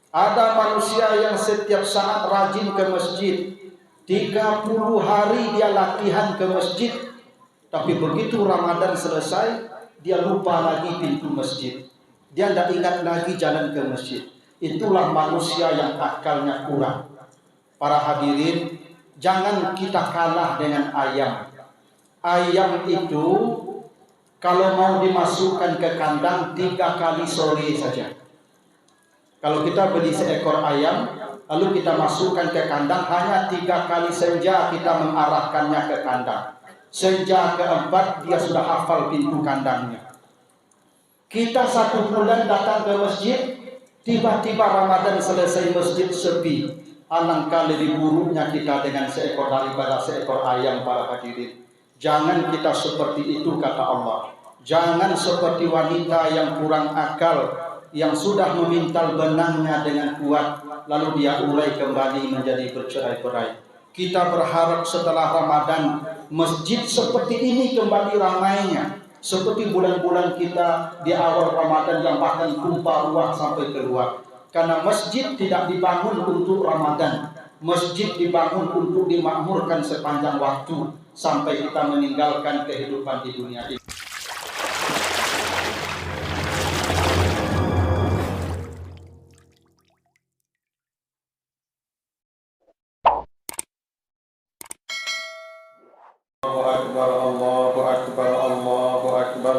Ada manusia yang setiap saat rajin ke masjid, 30 hari dia latihan ke masjid, tapi begitu Ramadan selesai, dia lupa lagi pintu masjid. Dia tidak ingat lagi jalan ke masjid. Itulah manusia yang akalnya kurang. Para hadirin, jangan kita kalah dengan ayam. Ayam itu kalau mau dimasukkan ke kandang 3 kali sore saja. Kalau kita beli seekor ayam, lalu kita masukkan ke kandang, hanya 3 kali senja kita mengarahkannya ke kandang. Senja keempat dia sudah hafal pintu kandangnya. Kita 1 bulan datang ke masjid, tiba-tiba Ramadan selesai masjid sepi. Alangkah lebih buruknya kita dengan seekor daripada seekor ayam, para hadirin. Jangan kita seperti itu, kata Allah. Jangan seperti wanita yang kurang akal, yang sudah memintal benangnya dengan kuat, lalu dia urai kembali menjadi bercerai-berai. Kita berharap setelah Ramadan masjid seperti ini kembali ramainya, seperti bulan-bulan kita di awal Ramadan yang bahkan tumpah ruah sampai keluar. Karena masjid tidak dibangun untuk Ramadan, masjid dibangun untuk dimakmurkan sepanjang waktu sampai kita meninggalkan kehidupan di dunia ini. Allahu Akbar, Allahu Akbar, Allahu Akbar,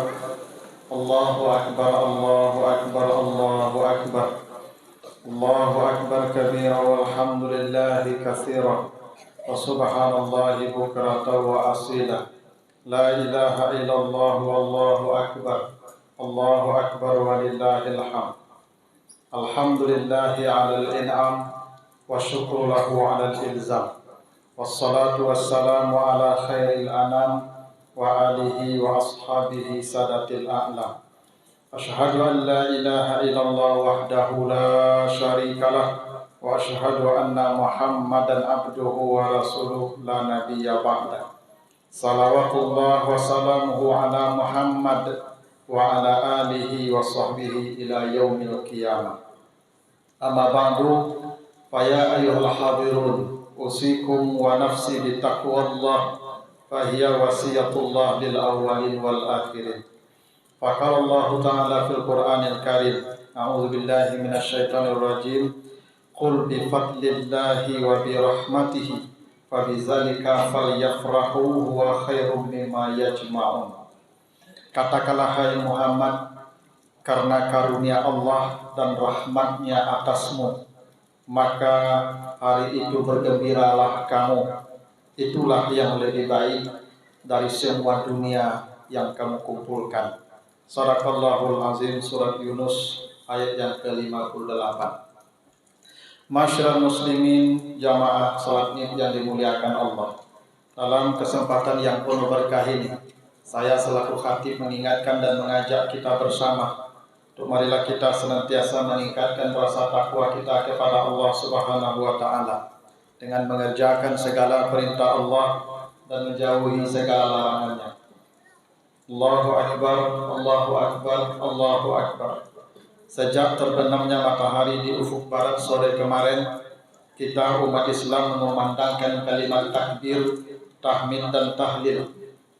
Allahu Akbar, Allahu Akbar, Allahu Akbar, Allahu Akbar kabira walhamdulillahi katsira wa subhanallahi bukratan wa asila. La ilaha illallah wallahu akbar, Allahu akbar walillahil hamd. Alhamdulillahi 'alal in'am wa syukru lahu 'alal ilzam. Wassalatu wassalamu ala khairil anam wa alihi wa ashabihi sadatil a'lam. Asyhadu an la ilaha illallah wahdahu la syarikalah wa asyhadu anna Muhammadan abduhu wa rasuluh la nabiyya ba'da. Salawatullah wa salamuhu ala Muhammad wa ala alihi wa sahbihi ila yaumil qiyamah. Amma ba'du, fa ya ayyuhal hadirun, usikum wa nafsi bi taqwallah, fa hiya wasiyatullah lil awwalin wal akhirin. Faqala Allah Ta'ala fil Qur'anil Karim, a'udzu billahi minasy syaithanir rajim, qul bi fadlillahi wa bi rahmatihi fa bidzalika falyafrahu huwa khairum mimma yajma'un. Katakanlah hai Muhammad, karena karunia Allah dan rahmatnya atasmu, maka hari itu bergembiralah kamu. Itulah yang lebih baik dari semua dunia yang kamu kumpulkan. Sadaqallahul azim, surat Yunus ayat yang ke-58. Masyarul muslimin, jamaah salat Id yang dimuliakan Allah. Dalam kesempatan yang penuh berkah ini, saya selaku khatib mengingatkan dan mengajak kita bersama untuk marilah kita senantiasa meningkatkan rasa takwa kita kepada Allah Subhanahu wa taala dengan mengerjakan segala perintah Allah dan menjauhi segala larangannya. Allahu Akbar, Allahu Akbar, Allahu Akbar. Sejak terbenamnya matahari di ufuk barat sore kemarin, kita umat Islam memandangkan kalimat takbir, tahmid dan tahlil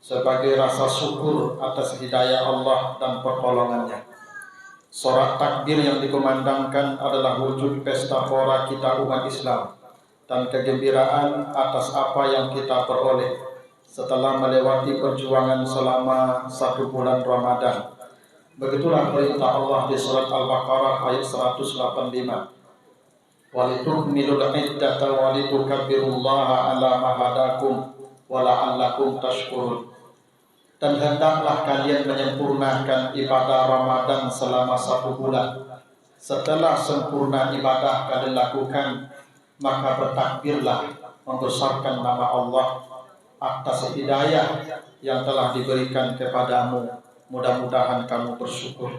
sebagai rasa syukur atas hidayah Allah dan pertolongannya. Sorak takbir yang dikumandangkan adalah wujud pesta pora kita umat Islam dan kegembiraan atas apa yang kita peroleh setelah melewati perjuangan selama 1 bulan Ramadan. Begitulah perintah Allah di surat Al-Baqarah ayat 185. Walitukmilul iddata walitukabbirullaha ala ma hadakum wa la'allakum tashkurun. Dan hendaklah kalian menyempurnakan ibadah Ramadan selama 1 bulan. Setelah sempurna ibadah kalian lakukan, maka bertakbirlah membesarkan nama Allah atas hidayah yang telah diberikan kepadamu. Mudah-mudahan kamu bersyukur.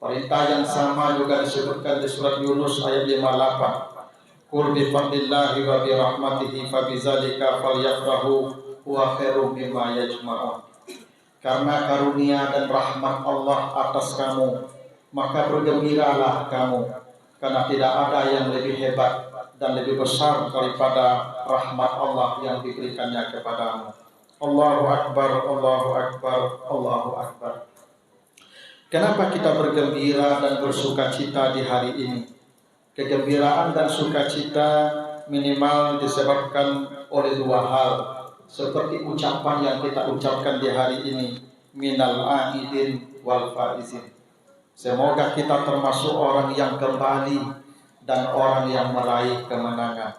Perintah yang sama juga disebutkan di surat Yunus ayat 58. Qul bi fadlillahi wa bi rahmatihi fa bidzalika falyafrahu huwa khairum mimma yajma'un. Karena karunia dan rahmat Allah atas kamu, maka bergembiralah kamu. karena tidak ada yang lebih hebat dan lebih besar daripada rahmat Allah yang diberikannya kepadamu. Allahu Akbar, Allahu Akbar, Allahu Akbar. Kenapa kita bergembira dan bersukacita di hari ini? Kegembiraan dan sukacita minimal disebabkan oleh dua hal, seperti ucapan yang kita ucapkan di hari ini, minal aidin wal faizin. Semoga kita termasuk orang yang kembali dan orang yang meraih kemenangan.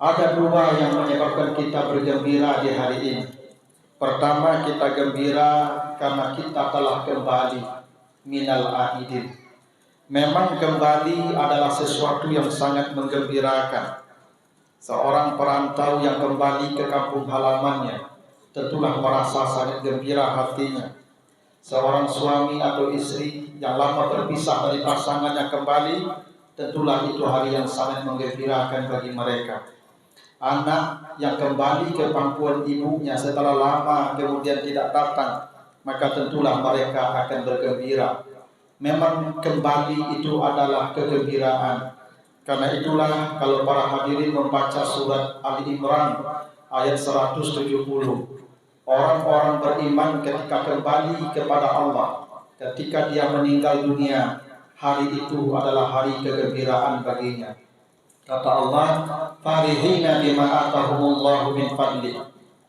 Ada dua yang menyebabkan kita bergembira di hari ini. Pertama, kita gembira karena kita telah kembali, minal aidin. Memang kembali adalah sesuatu yang sangat menggembirakan. Seorang perantau yang kembali ke kampung halamannya tentulah merasa sangat gembira hatinya. Seorang suami atau istri yang lama berpisah dari pasangannya kembali, tentulah itu hari yang sangat menggembirakan bagi mereka. Anak yang kembali ke pangkuan ibunya setelah lama kemudian tidak datang, maka tentulah mereka akan bergembira. Memang kembali itu adalah kegembiraan. Karena itulah kalau para hadirin membaca surat Ali Imran ayat 170, orang-orang beriman ketika kembali kepada Allah, ketika dia meninggal dunia, hari itu adalah hari kegembiraan baginya. Kata Allah, farihina bima atahumullahu min fadli.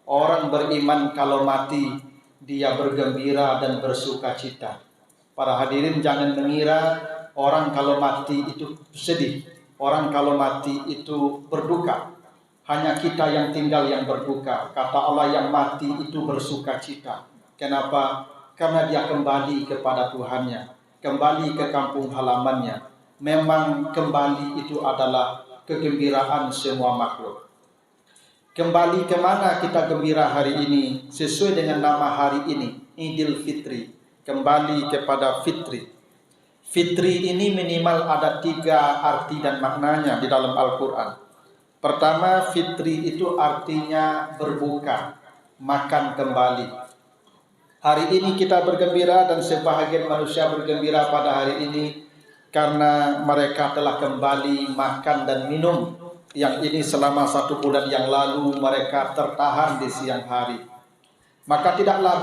Orang beriman kalau mati, dia bergembira dan bersukacita. Para hadirin jangan mengira orang kalau mati itu sedih, orang kalau mati itu berduka. Hanya kita yang tinggal yang berduka. Kata Allah, yang mati itu bersukacita. Kenapa? Karena dia kembali kepada Tuhannya, kembali ke kampung halamannya. Memang kembali itu adalah kegembiraan semua makhluk. Kembali kemana kita gembira hari ini? Sesuai dengan nama hari ini, Idul Fitri. Kembali kepada Fitri. Fitri ini minimal ada 3 arti dan maknanya di dalam Al-Quran. Pertama, Fitri itu artinya berbuka, makan kembali. Hari ini kita bergembira dan sebahagian manusia bergembira pada hari ini karena mereka telah kembali makan dan minum. Yang ini selama 1 bulan yang lalu mereka tertahan di siang hari. Maka tidaklah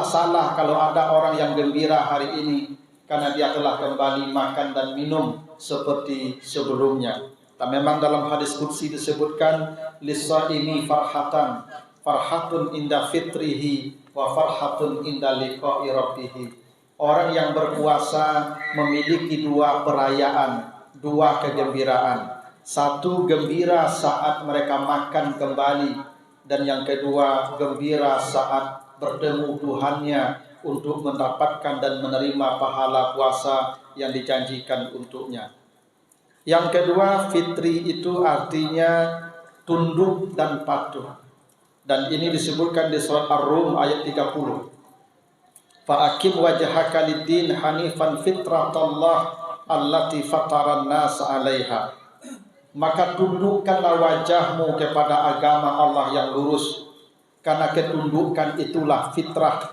salah kalau ada orang yang gembira hari ini karena dia telah kembali makan dan minum seperti sebelumnya. Dan memang dalam hadis qudsi disebutkan, lis-shaimi farhatun inda fitrihi wa farhatun inda liqa'i rabbih. Orang yang berpuasa memiliki 2 perayaan, 2 kegembiraan. 1 gembira saat mereka makan kembali, dan yang kedua gembira saat bertemu Tuhannya untuk mendapatkan dan menerima pahala puasa yang dijanjikan untuknya. Yang kedua, fitri itu artinya tunduk dan patuh. Dan ini disebutkan di surat Ar-Rum ayat 30. Fa'akim wajhaka lid-din hanifan fitratallah allati fataran nas 'alaiha. Maka tundukkanlah wajahmu kepada agama Allah yang lurus, karena ketundukan itulah fitrah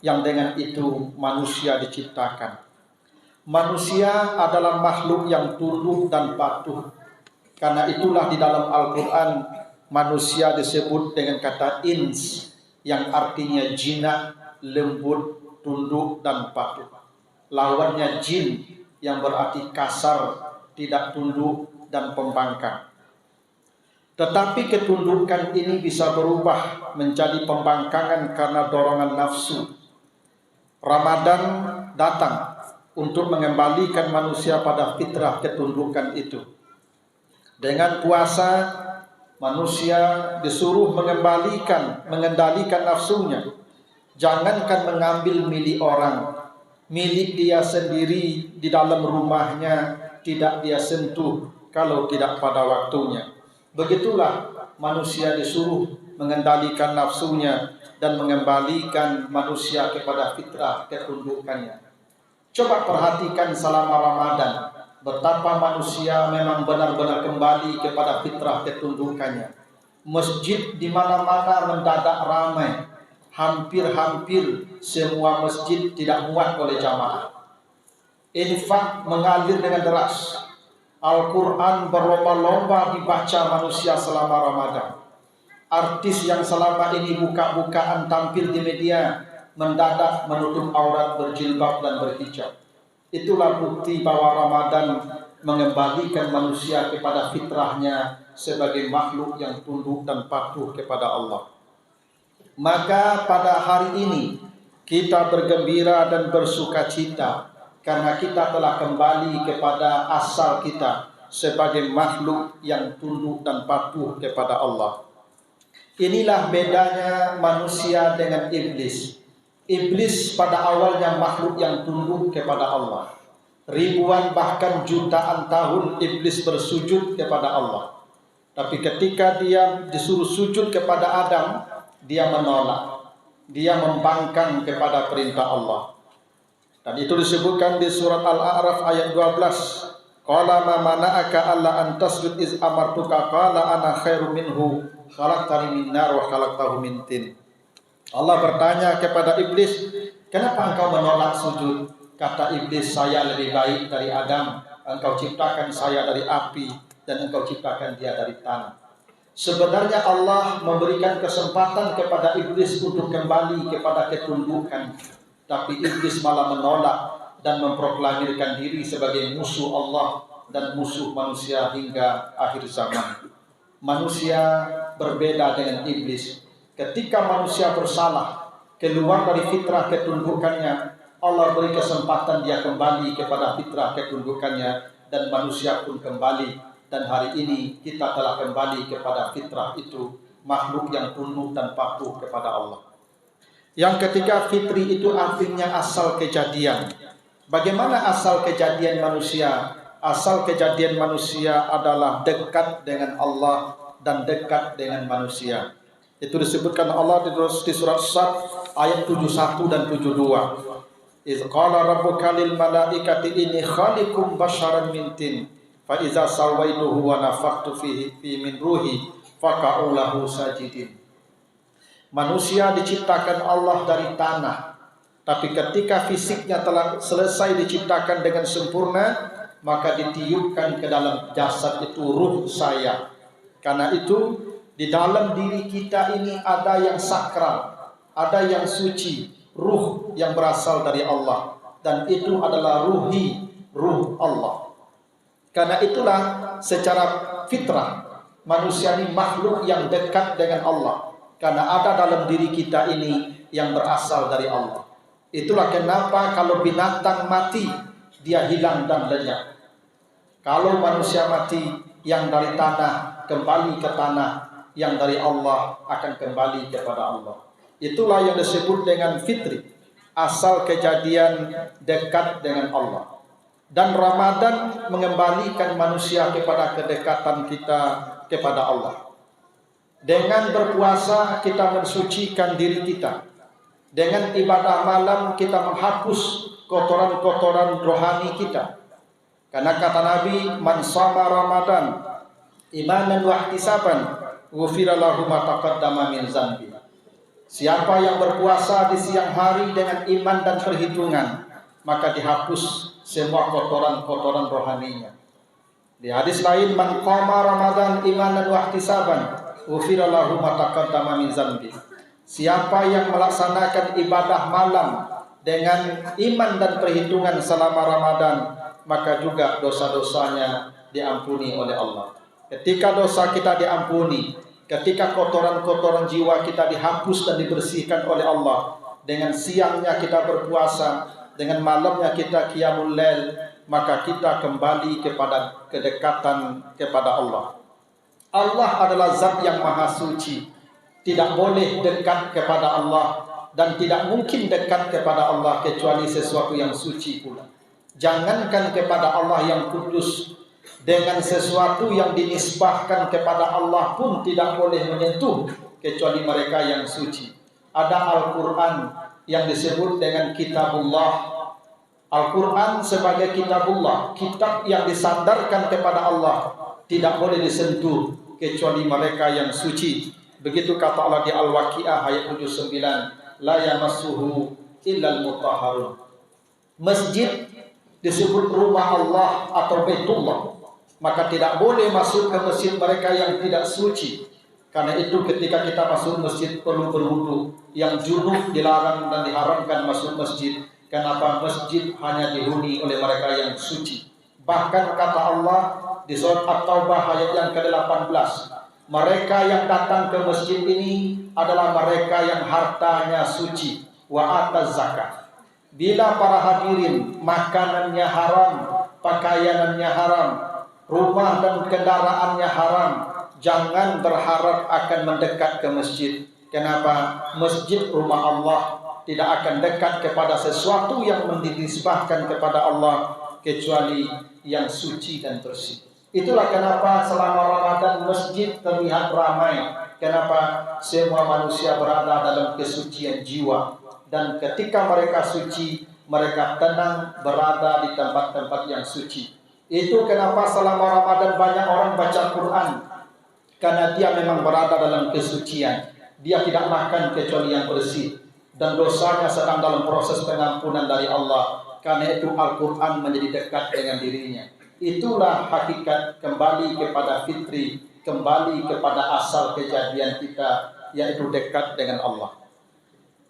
yang dengan itu manusia diciptakan. Manusia adalah makhluk yang tunduk dan patuh. Karena itulah di dalam Al-Quran manusia disebut dengan kata ins, yang artinya jinak, lembut, tunduk dan patuh. Lawannya jin yang berarti kasar, tidak tunduk dan pembangkang. Tetapi ketundukan ini bisa berubah menjadi pembangkangan karena dorongan nafsu. Ramadan datang untuk mengembalikan manusia pada fitrah ketundukan itu. Dengan puasa manusia disuruh mengendalikan nafsunya. Jangankan mengambil milik orang, milik dia sendiri di dalam rumahnya tidak dia sentuh kalau tidak pada waktunya. Begitulah manusia disuruh mengendalikan nafsunya dan mengembalikan manusia kepada fitrah ketundukannya. Coba perhatikan selama Ramadan, betapa manusia memang benar-benar kembali kepada fitrah ketundukannya. Masjid di mana-mana mendadak ramai. Hampir-hampir semua masjid tidak muat oleh jamaah. Infak mengalir dengan deras. Al-Quran berlomba-lomba dibaca manusia selama Ramadan. Artis yang selama ini buka-bukaan tampil di media mendadak menutup aurat, berjilbab dan berhijab. Itulah bukti bahwa Ramadan mengembalikan manusia kepada fitrahnya sebagai makhluk yang tunduk dan patuh kepada Allah. Maka pada hari ini kita bergembira dan bersukacita karena kita telah kembali kepada asal kita sebagai makhluk yang tunduk dan patuh kepada Allah. Inilah bedanya manusia dengan iblis. Iblis pada awalnya makhluk yang tunduk kepada Allah. Ribuan bahkan jutaan tahun iblis bersujud kepada Allah. Tapi ketika dia disuruh sujud kepada Adam, dia menolak. Dia membangkang kepada perintah Allah. Dan itu disebutkan di surat Al-A'raf ayat 12. Qala ma mana'aka alla an tasjud iz amartuka qala ana khairum minhu khalaqtani min nar wa khalaqtahu min tin. Allah bertanya kepada iblis, kenapa engkau menolak sujud? Kata iblis, saya lebih baik dari Adam. Engkau ciptakan saya dari api dan engkau ciptakan dia dari tanah. Sebenarnya Allah memberikan kesempatan kepada iblis untuk kembali kepada ketundukan. Tapi iblis malah menolak dan memproklamirkan diri sebagai musuh Allah dan musuh manusia hingga akhir zaman. Manusia berbeda dengan iblis. Ketika manusia bersalah, keluar dari fitrah ketundukannya, Allah beri kesempatan dia kembali kepada fitrah ketundukannya dan manusia pun kembali. Dan hari ini kita telah kembali kepada fitrah itu, makhluk yang tunduk dan patuh kepada Allah. Yang ketiga, fitri itu artinya asal kejadian. Bagaimana asal kejadian manusia? Asal kejadian manusia adalah dekat dengan Allah dan dekat dengan manusia. Itu disebutkan Allah di surat Sad ayat 71 dan 72. Iz qala rabbuka lil malaikati inni khaliqum basharan min tin fa iza sawaituhu wa nafakhtu fihi min ruhi faqa'u lahu sajidin. Manusia diciptakan Allah dari tanah, tapi ketika fisiknya telah selesai diciptakan dengan sempurna, maka ditiupkan ke dalam jasad itu ruh saya. Karena itu di dalam diri kita ini ada yang sakral, ada yang suci, ruh yang berasal dari Allah, dan itu adalah ruh Allah. Karena itulah secara fitrah manusia ini makhluk yang dekat dengan Allah, karena ada dalam diri kita ini yang berasal dari Allah. Itulah kenapa kalau binatang mati dia hilang dan lenyap. Kalau manusia mati, yang dari tanah kembali ke tanah, yang dari Allah akan kembali kepada Allah. Itulah yang disebut dengan fitri, asal kejadian dekat dengan Allah. Dan Ramadan mengembalikan manusia kepada kedekatan kita kepada Allah. Dengan berpuasa kita mensucikan diri kita. Dengan ibadah malam kita menghapus kotoran-kotoran rohani kita. Karena kata Nabi, man shoma Ramadan imanan wa ihtisaban ghufira lahu ma taqaddama min dzanbi. Siapa yang berpuasa di siang hari dengan iman dan perhitungan, maka dihapus semua kotoran-kotoran rohaninya. Di hadis lain, man qama Ramadan imanan wa ihtisaban ghufira lahu ma taqaddama min dzanbi. Siapa yang melaksanakan ibadah malam dengan iman dan perhitungan selama Ramadan, maka juga dosa-dosanya diampuni oleh Allah. Ketika dosa kita diampuni, ketika kotoran-kotoran jiwa kita dihapus dan dibersihkan oleh Allah, dengan siangnya kita berpuasa, dengan malamnya kita qiyamul lail, maka kita kembali kepada kedekatan kepada Allah. Allah adalah zat yang maha suci. Tidak boleh dekat kepada Allah dan tidak mungkin dekat kepada Allah kecuali sesuatu yang suci pula. Jangankan kepada Allah yang kudus, dengan sesuatu yang dinisbahkan kepada Allah pun tidak boleh menyentuh kecuali mereka yang suci. Ada Al-Quran yang disebut dengan Kitabullah. Al-Quran sebagai Kitabullah, kitab yang disandarkan kepada Allah, tidak boleh disentuh kecuali mereka yang suci. Begitu kata Allah di Al-Waqiah ayat 79, la yamassuhu illal mutahharun. Masjid disebut rumah Allah atau Baitullah, maka tidak boleh masuk ke masjid mereka yang tidak suci. Karena itu ketika kita masuk masjid perlu berwudu. Yang junub dilarang dan diharamkan masuk masjid. Kenapa? Masjid hanya dihuni oleh mereka yang suci. Bahkan kata Allah di surat At-Taubah ayat yang ke-18, mereka yang datang ke masjid ini adalah mereka yang hartanya suci, wa ataz zakat. Bila para hadirin makanannya haram, pakaiannya haram, rumah dan kendaraannya haram, jangan berharap akan mendekat ke masjid. Kenapa? Masjid rumah Allah, tidak akan dekat kepada sesuatu yang dinisbahkan kepada Allah kecuali yang suci dan bersih. Itulah kenapa selama Ramadan masjid terlihat ramai. Kenapa? Semua manusia berada dalam kesucian jiwa. Dan ketika mereka suci, mereka tenang berada di tempat-tempat yang suci. Itu kenapa selama Ramadan banyak orang baca Quran. Karena dia memang berada dalam kesucian. Dia tidak makan kecuali yang bersih. Dan dosanya sedang dalam proses pengampunan dari Allah. Karena itu Al-Quran menjadi dekat dengan dirinya. Itulah hakikat kembali kepada fitri, kembali kepada asal kejadian kita, yaitu dekat dengan Allah.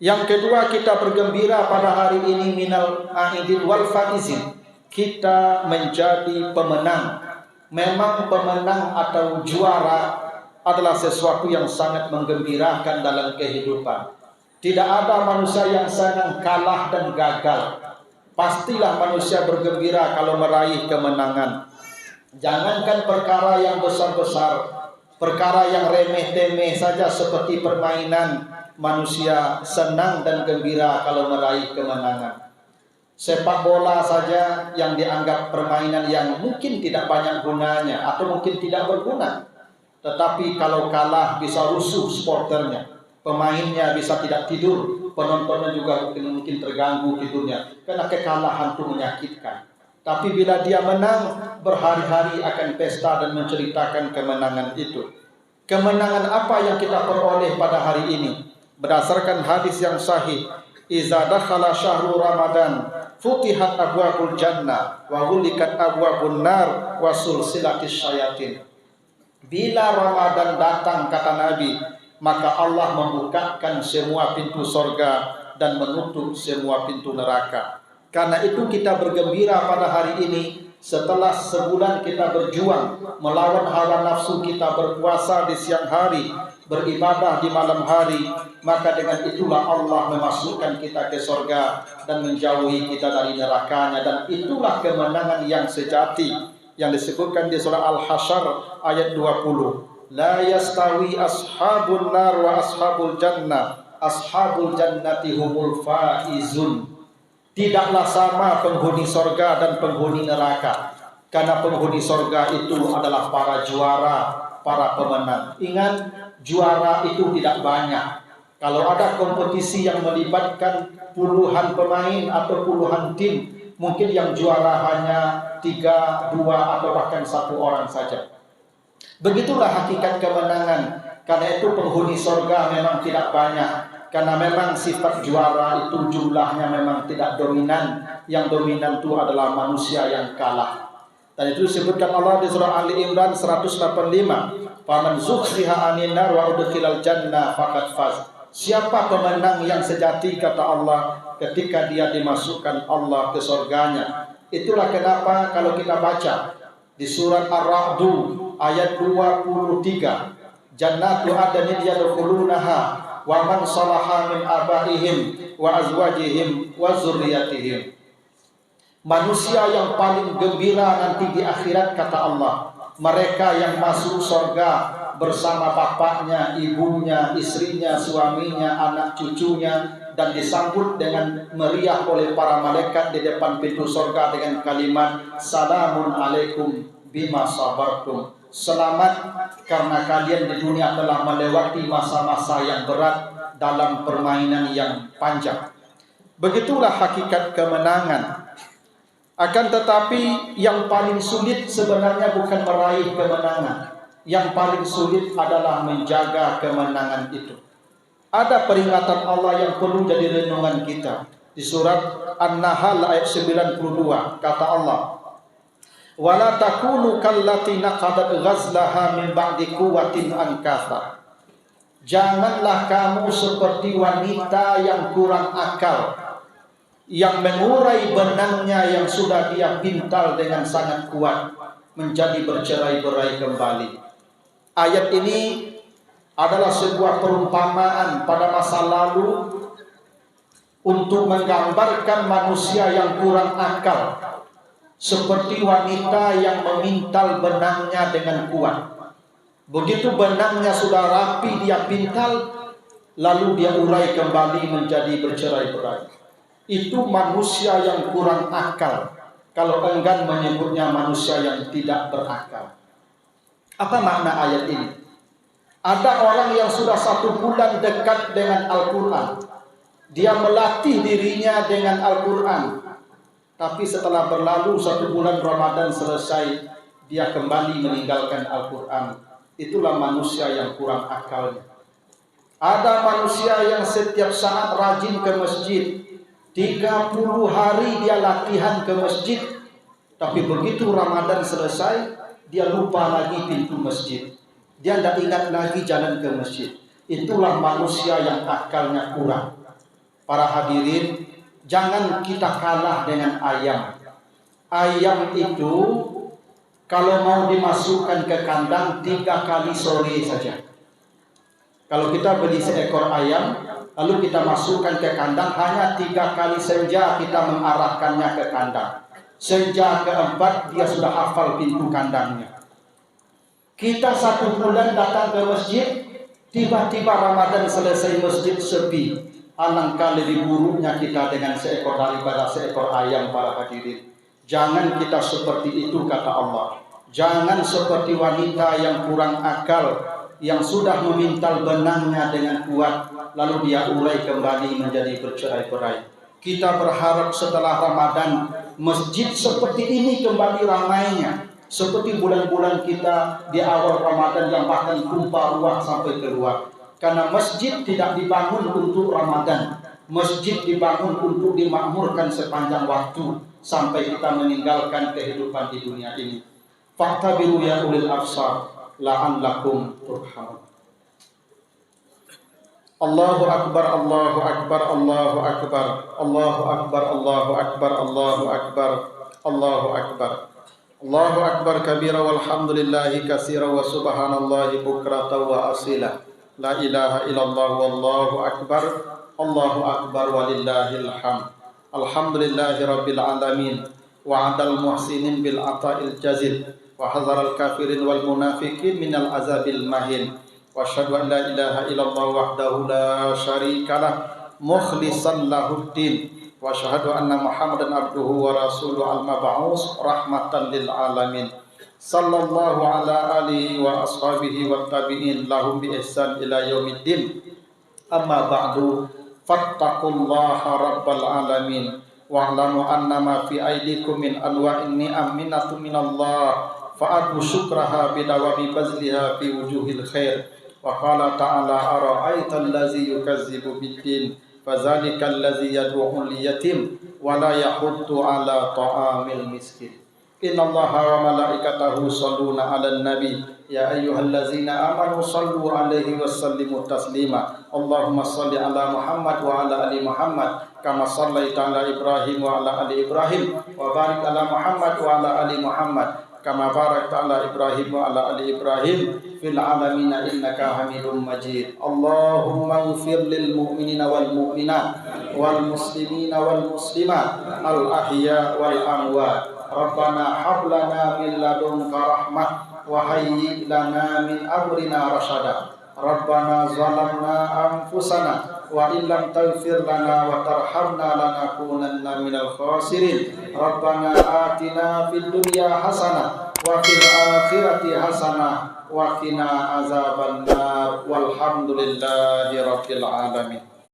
Yang kedua, kita bergembira pada hari ini minal aidin wal faizin. Kita menjadi pemenang. Memang pemenang atau juara adalah sesuatu yang sangat menggembirakan dalam kehidupan. Tidak ada manusia yang senang kalah dan gagal. Pastilah manusia bergembira kalau meraih kemenangan. Jangankan perkara yang besar-besar, perkara yang remeh-temeh saja seperti permainan, manusia senang dan gembira kalau meraih kemenangan. Sepak bola saja yang dianggap permainan yang mungkin tidak banyak gunanya atau mungkin tidak berguna. Tetapi kalau kalah bisa rusuh supporternya, pemainnya bisa tidak tidur, penontonnya juga mungkin terganggu tidurnya, karena kekalahan itu menyakitkan. Tapi bila dia menang, berhari-hari akan pesta dan menceritakan kemenangan itu. Kemenangan apa yang kita peroleh pada hari ini? Berdasarkan hadis yang sahih, iza dakhala syahrul Ramadan futihat abwabul jannah wa ghulikat abwabun nar wa sulsilatis syayatin. Bila Ramadan datang, kata Nabi, maka Allah membukakan semua pintu sorga dan menutup semua pintu neraka. Karena itu kita bergembira pada hari ini. Setelah sebulan kita berjuang melawan hawa nafsu kita, berpuasa di siang hari, beribadah di malam hari, maka dengan itulah Allah memasukkan kita ke sorga dan menjauhi kita dari nerakanya. Dan itulah kemenangan yang sejati yang disebutkan di surah Al-Hasyr ayat 20. La yastawi ashabun nar wa ashabul jannah, ashabul jannati humul faizun. Tidaklah sama penghuni sorga dan penghuni neraka. Karena penghuni sorga itu adalah para juara, para pemenang. Ingat, juara itu tidak banyak. Kalau ada kompetisi yang melibatkan puluhan pemain atau puluhan tim, mungkin yang juara hanya 3, 2 atau bahkan 1 orang saja. Begitulah hakikat kemenangan. Karena itu penghuni sorga memang tidak banyak. Karena memang sifat juara itu jumlahnya memang tidak dominan. Yang dominan itu adalah manusia yang kalah. Dan itu disebutkan Allah di surah Ali Imran 185. Faman zukhriha 'anil nar wa udkhilal jannah faqad faz. Siapa pemenang yang sejati, kata Allah, ketika dia dimasukkan Allah ke surganya. Itulah kenapa kalau kita baca di surat Ar-Ra'd ayat 23, jannatu adnin yadkhulunaha wa man salaha min abaihim wa azwajihim wa zurriyatihim. Manusia yang paling gembira nanti di akhirat, kata Allah, mereka yang masuk surga bersama bapaknya, ibunya, istrinya, suaminya, anak cucunya, dan disambut dengan meriah oleh para malaikat di depan pintu surga dengan kalimat salamun alaikum bima sabartum. Selamat karena kalian di dunia telah melewati masa-masa yang berat dalam permainan yang panjang. Begitulah hakikat kemenangan. Akan tetapi yang paling sulit sebenarnya bukan meraih kemenangan. Yang paling sulit adalah menjaga kemenangan itu. Ada peringatan Allah yang perlu jadi renungan kita. Di surat An-Nahl ayat 92 kata Allah, wala takunu kallati naqadat ghazlaha min ba'di quwwatin ankatha. Janganlah kamu seperti wanita yang kurang akal, yang mengurai benangnya yang sudah dia pintal dengan sangat kuat menjadi bercerai-berai kembali. Ayat ini adalah sebuah perumpamaan pada masa lalu untuk menggambarkan manusia yang kurang akal, seperti wanita yang memintal benangnya dengan kuat. Begitu benangnya sudah rapi dia pintal, lalu dia urai kembali menjadi bercerai-berai. Itu manusia yang kurang akal, kalau enggan menyebutnya manusia yang tidak berakal. Apa makna ayat ini? Ada orang yang sudah 1 bulan dekat dengan Al-Quran, dia melatih dirinya dengan Al-Quran, tapi setelah berlalu 1 bulan Ramadan selesai, dia kembali meninggalkan Al-Quran. Itulah manusia yang kurang akalnya. Ada manusia yang setiap saat rajin ke masjid, 30 hari dia latihan ke masjid, tapi begitu Ramadan selesai, dia lupa lagi pintu masjid. Dia tidak ingat lagi jalan ke masjid. Itulah manusia yang akalnya kurang. Para hadirin, jangan kita kalah dengan ayam. Ayam itu kalau mau dimasukkan ke kandang 3 kali sore saja. Kalau kita beli seekor ayam, lalu kita masukkan ke kandang, hanya 3 kali senja kita mengarahkannya ke kandang. Senja keempat dia sudah hafal pintu kandangnya. Kita 1 bulan datang ke masjid, tiba-tiba Ramadan selesai masjid sepi. Alangkah lebih buruknya kita dengan seekor daripada seekor ayam, para hadirin. Jangan kita seperti itu kata Allah. Jangan seperti wanita yang kurang akal, yang sudah memintal benangnya dengan kuat, lalu dia urai kembali menjadi bercerai-berai. Kita berharap setelah Ramadan masjid seperti ini kembali ramainya, seperti bulan-bulan kita di awal Ramadan yang bahkan tumpah ruah sampai keluar. Karena masjid tidak dibangun untuk Ramadan, masjid dibangun untuk dimakmurkan sepanjang waktu sampai kita meninggalkan kehidupan di dunia ini. Fa'tabiru ya ulil absar la'allakum turhamun. Allahu akbar, Allahu akbar, Allahu akbar, Allahu akbar, Allahu akbar, Allahu akbar, Allahu akbar. Allahu akbar kabira walhamdulillahi katsira wa subhanallahi bukratan wa asila. La ilaha illallah wallahu akbar, Allahu akbar walillahil hamd. Alhamdulillahi rabbil alamin wa 'adal muhsinin bil ata'il jazil wa hazaral kafirin wal munafiqin minal azabil mahin. Wa asyhadu an la ilaha illallah wahdahu la syarikalah mukhlishan lahuddin wa asyhadu anna Muhammadan abduhu wa rasuluhu al-mab'us rahmatan lil alamin. Sallallahu ala alihi wa ashabihi wa tabi'in lahum bi ihsan ila yaumiddin. Amma ba'du, fattaqullaha rabbal alamin wa'lamu annama fi aydikum min anwa'in ni'am minatun minallah fa'atu syukraha bidawami bazliha fi wujuhil khair. Wa qala ta'ala ara'aital ladzi yukazzibu biddin fadzalikal ladzi yad'u'ul yatim wa la yahuddu ala ta'amil miskin. Innallaha wa malaikatahu shalluna 'alan nabi ya ayyuhallazina amanu shallu 'alaihi wa sallimu taslima. Allahumma shalli 'ala Muhammad wa 'ala ali Muhammad kama shallaita 'ala Ibrahim wa 'ala ali Ibrahim wa barik 'ala Muhammad wa 'ala ali Muhammad kama barakta 'ala Ibrahim wa 'ala ali Ibrahim fil 'alamin innaka Hamidum Majid. Allahumma ighfir lil mu'minina wal mu'minat wal muslimina wal muslimat al ahya wal amwat. Rabbana hab lana min ladunka rahmah wa hayyi lana min amrina rasyada. Rabbana zalamna anfusana wa illam taghfir lana wa tarhamna lanakunanna minal khasirin. Rabbana atina fid dunya hasanah wa fil akhirati hasanah wa qina azabannar. Walhamdulillahi rabbil alamin.